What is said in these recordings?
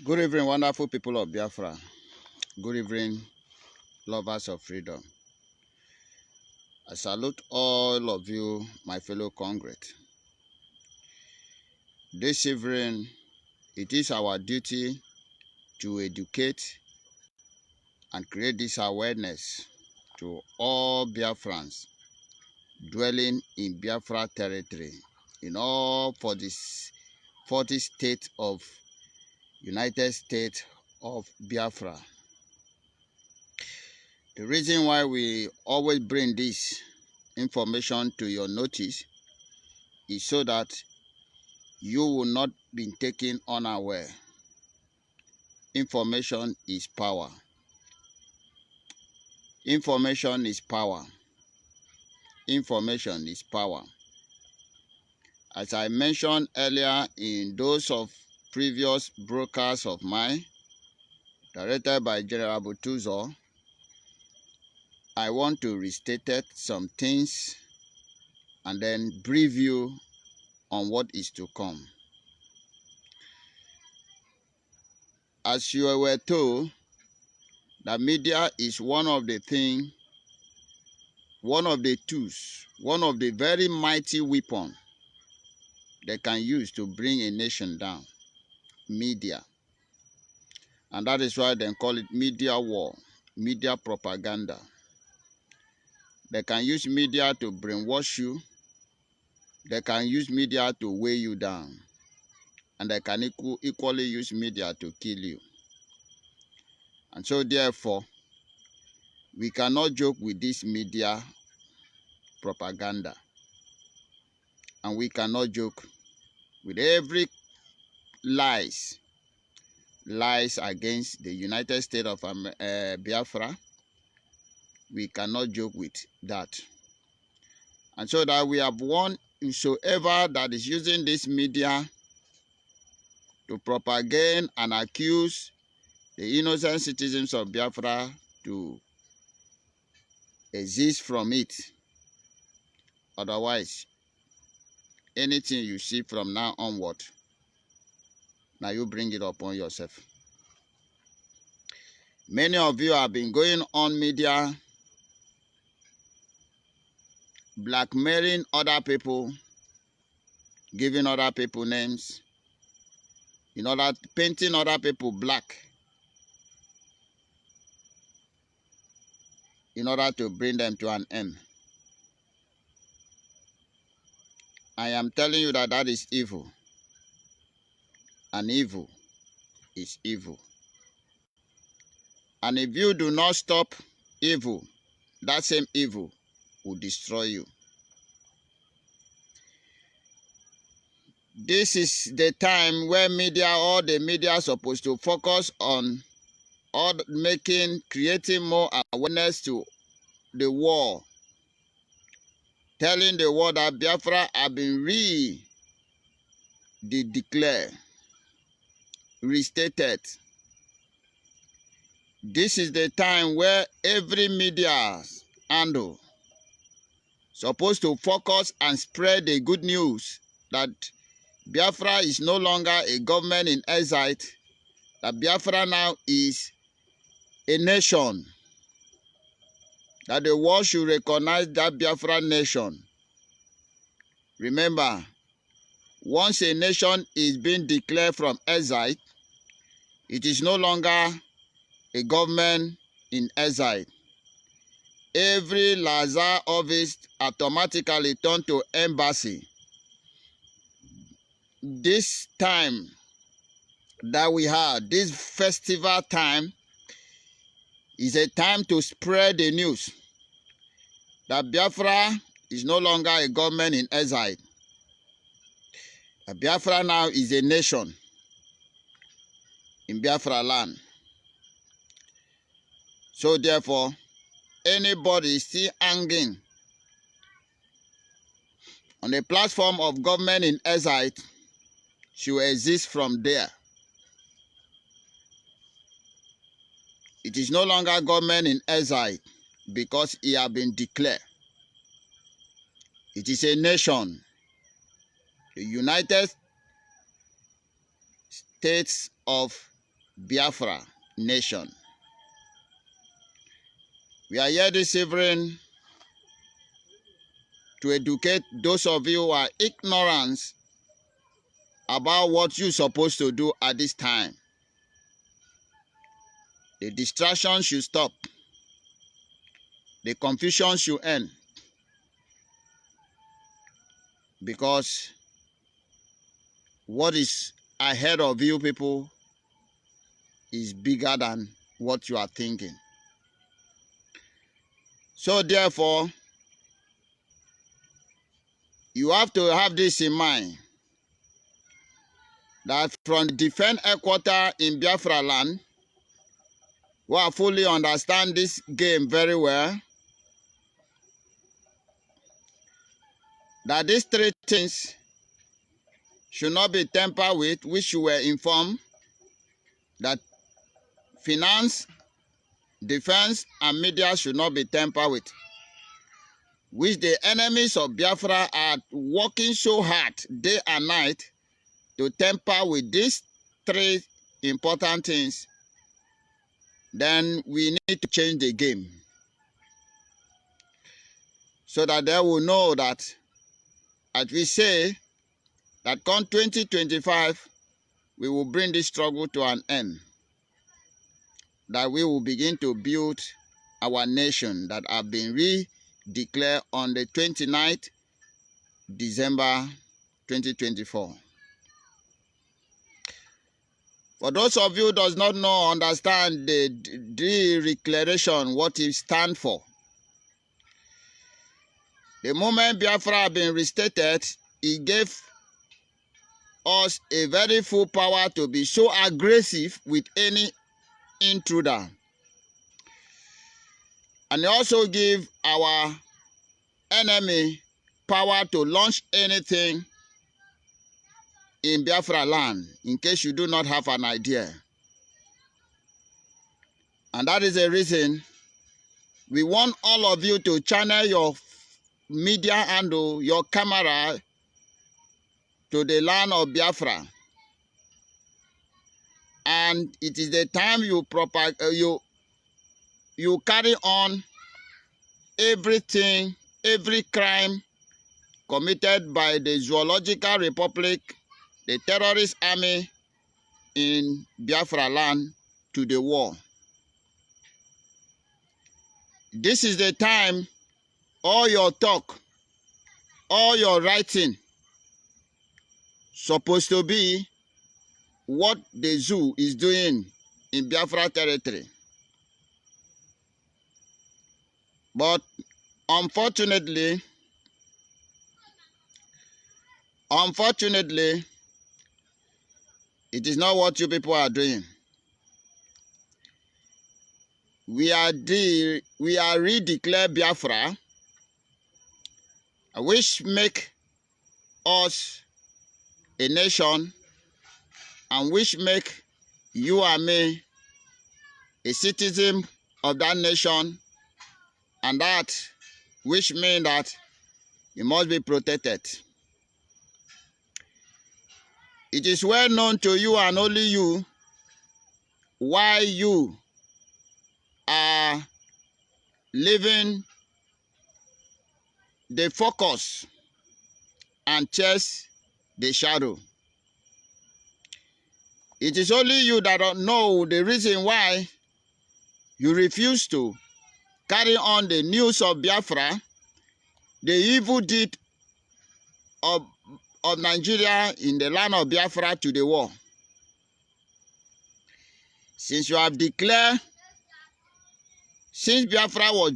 Good evening, wonderful people of Biafra. Good evening, lovers of freedom. I salute all of you, my fellow congregants. This evening, it is our duty to educate and create this awareness to all Biafrans dwelling in Biafra territory, in all 40 states of United States of Biafra. The reason why we always bring this information to your notice is so that you will not be taken unaware. Information is power. Information is power. Information is power. As I mentioned earlier in those of previous broadcasts of mine, directed by General Butuzo, I want to restate some things and then brief you on what is to come. As you were told, the media is one of the things, one of the tools, one of the very mighty weapons they can use to bring a nation down. Media. And that is why they call it media war, media propaganda. They can use media to brainwash you. They can use media to weigh you down. And they can equally use media to kill you. And so therefore, we cannot joke with this media propaganda. And we cannot joke with every lies against the United States of Biafra. We cannot joke with that. And so that we have warned whosoever that is using this media to propagate and accuse the innocent citizens of Biafra to exist from it. Otherwise, anything you see from now onward, now you bring it upon yourself. Many of you have been going on media blackmailing other people, giving other people names, in order painting other people black, in order to bring them to an end. I am telling you that that is evil. And evil is evil. And if you do not stop evil, that same evil will destroy you. This is the time where all the media are supposed to focus on creating more awareness to the war. Telling the world that Biafra have been declared, restated. This is the time where every media handle supposed to focus and spread the good news that Biafra is no longer a government in exile, that Biafra now is a nation, that the world should recognize that Biafra nation. Remember, once a nation is being declared from exile, it is no longer a government in exile. Every Lazar office automatically turned to embassy. This time that we have, this festival time, is a time to spread the news that Biafra is no longer a government in exile. That Biafra now is a nation in Biafra land. So therefore, anybody still hanging on the platform of government in exile should exist from there. It is no longer government in exile because it has been declared. It is a nation. The United States of Biafra nation. We are here this evening to educate those of you who are ignorant about what you're supposed to do at this time. The distraction should stop. The confusion should end. Because what is ahead of you people is bigger than what you are thinking. So therefore, you have to have this in mind, that from the defense headquarters in Biafra land, who are fully understand this game very well, that these three things should not be tampered with, which you were informed, that finance, defense, and media should not be tampered with, which the enemies of Biafra are working so hard day and night to tamper with these three important things. Then we need to change the game so that they will know that, as we say, that come 2025, we will bring this struggle to an end, that we will begin to build our nation that have been re-declared on the 29th December 2024. For those of you who does not know, understand the declaration, what it stands for. The moment Biafra have been restated, it gave us a very full power to be so aggressive with any intruder. And it also give our enemy power to launch anything in Biafra land, in case you do not have an idea. And that is the reason we want all of you to channel your media handle, your camera, to the land of Biafra. And it is the time you carry on everything, every crime committed by the Zoological Republic, the terrorist army in Biafra land, to the war. This is the time all your talk, all your writing supposed to be what the zoo is doing in Biafra territory. But unfortunately, it is not what you people are doing. We are redeclare Biafra, which make us a nation, and which make you and me a citizen of that nation, and that which means that you must be protected. It is well known to you and only you why you are leaving the focus and chase the shadow. It is only you that don't know the reason why you refuse to carry on the news of Biafra, the evil deed of Nigeria in the land of Biafra, to the war. Since you have declared, since Biafra was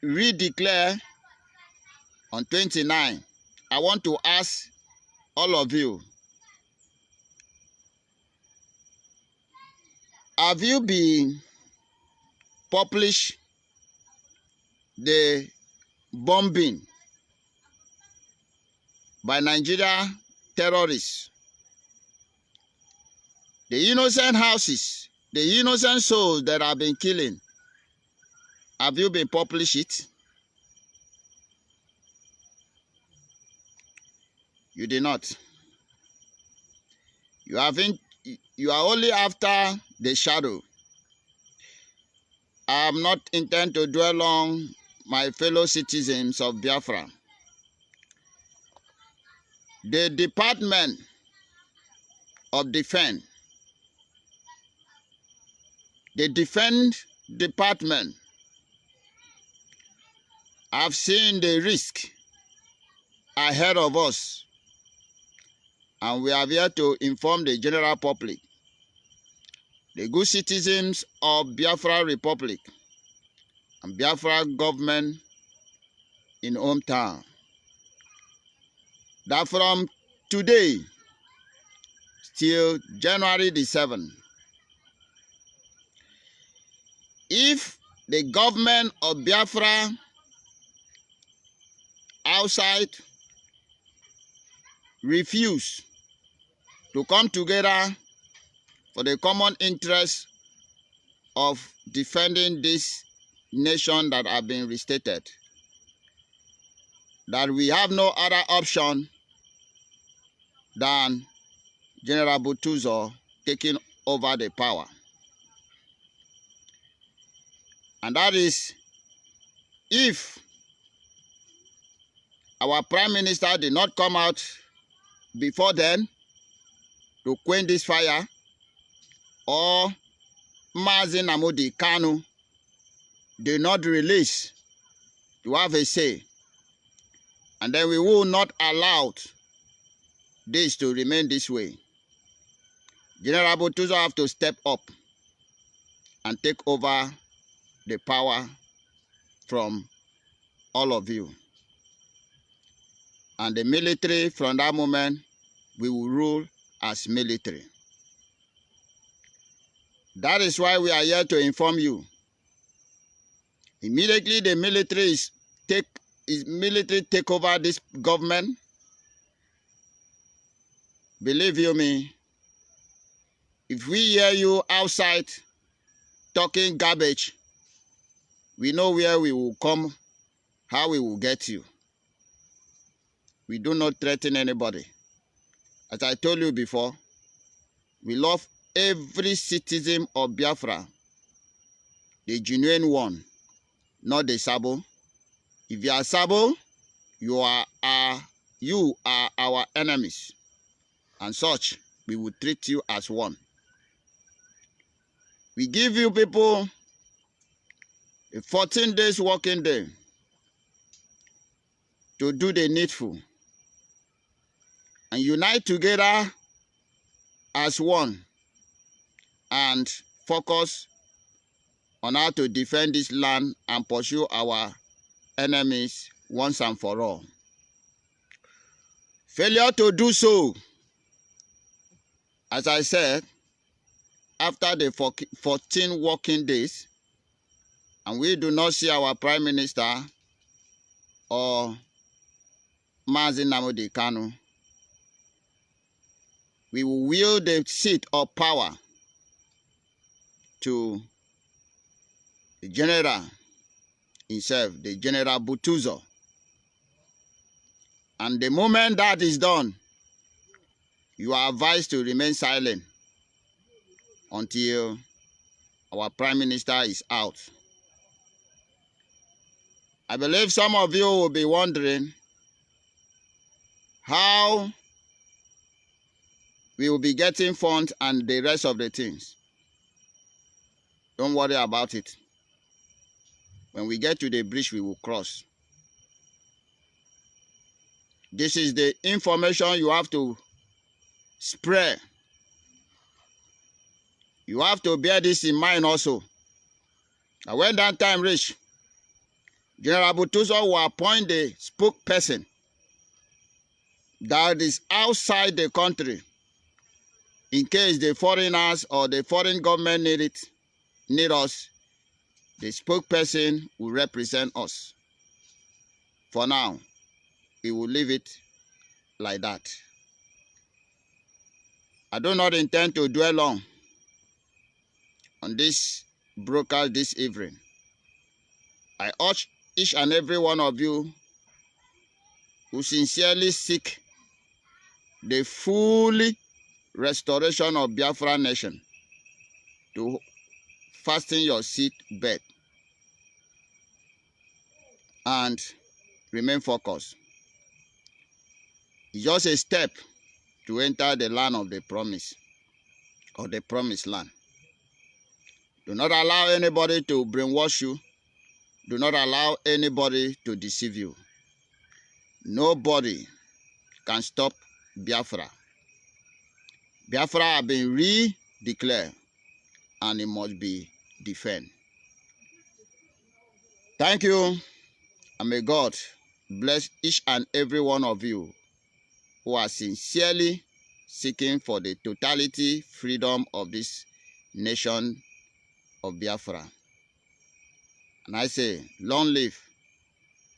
redeclared on 29, I want to ask all of you, have you been published the bombing by Nigeria terrorists? The innocent houses, the innocent souls that have been killing, have you been published it? You did not. You haven't. You are only after the shadow. I am not intent to dwell long, my fellow citizens of Biafra. The Department of Defense, the Defense Department, have seen the risk ahead of us, and we are here to inform the general public, the good citizens of Biafra Republic and Biafra government in hometown, that from today till January the 7th, if the government of Biafra outside refuse to come together for the common interest of defending this nation that have been restated, that we have no other option than General Butuzo taking over the power. And that is if our Prime Minister did not come out before then to quench this fire, or Mazi Nnamdi Kanu did not release to have a say, and then we will not allow this to remain this way. General Butuzo have to step up and take over the power from all of you. And the military, from that moment, we will rule as military. That is why we are here to inform you. Immediately the military take over this government, believe you me, if we hear you outside talking garbage, we know where we will come, how we will get you. We do not threaten anybody. As I told you before, we love every citizen of Biafra, the genuine one, not the Sabo. If you are Sabo, you are our enemies, and such we will treat you as one. We give you people a 14 days working day to do the needful and unite together as one and focus on how to defend this land and pursue our enemies once and for all. Failure to do so, as I said, after the 14 working days, and we do not see our Prime Minister or Mazi Nnamdi Kanu, we will wield the seat of power to the general himself, the General Butuzo. And the moment that is done, you are advised to remain silent until our Prime Minister is out. I believe some of you will be wondering how we will be getting funds and the rest of the things. Don't worry about it. When we get to the bridge, we will cross. This is the information you have to spread. You have to bear this in mind also. And when that time reach, General Butuzo will appoint the spokesperson that is outside the country in case the foreigners or the foreign government need us. The spokesperson will represent us. For now, we will leave it like that. I do not intend to dwell long on this broadcast this evening. I urge each and every one of you who sincerely seek the full restoration of Biafra nation to fasten your seat belt and remain focused. It's just a step to enter the land of the promise, or the promised land. Do not allow anybody to brainwash you. Do not allow anybody to deceive you. Nobody can stop Biafra. Biafra has been re-declared, and it must be defended. Thank you, and may God bless each and every one of you who are sincerely seeking for the totality freedom of this nation of Biafra. And I say, long live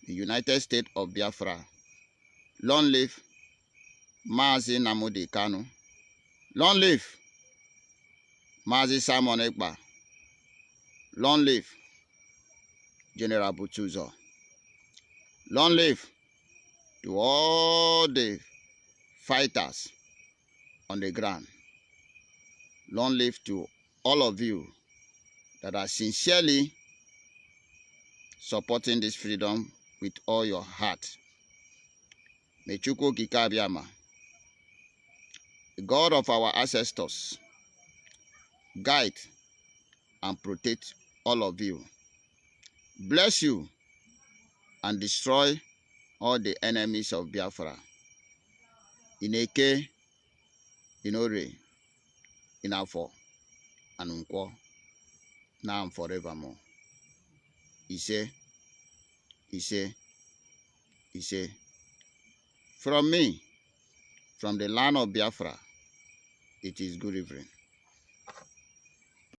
the United States of Biafra. Long live Mazi Nnamdi Kanu. Long live Mazi Simon Ekpa. Long live General Butuzo. Long live to all the fighters on the ground. Long live to all of you that are sincerely supporting this freedom with all your heart. May Chukwu Okike Abiama, the God of our ancestors, guide and protect all of you. Bless you and destroy all the enemies of Biafra. In Eke, in Ore, in Afo, and Nkwo, now and forevermore. Ise, Ise, Ise. From me, from the land of Biafra, it is good evening.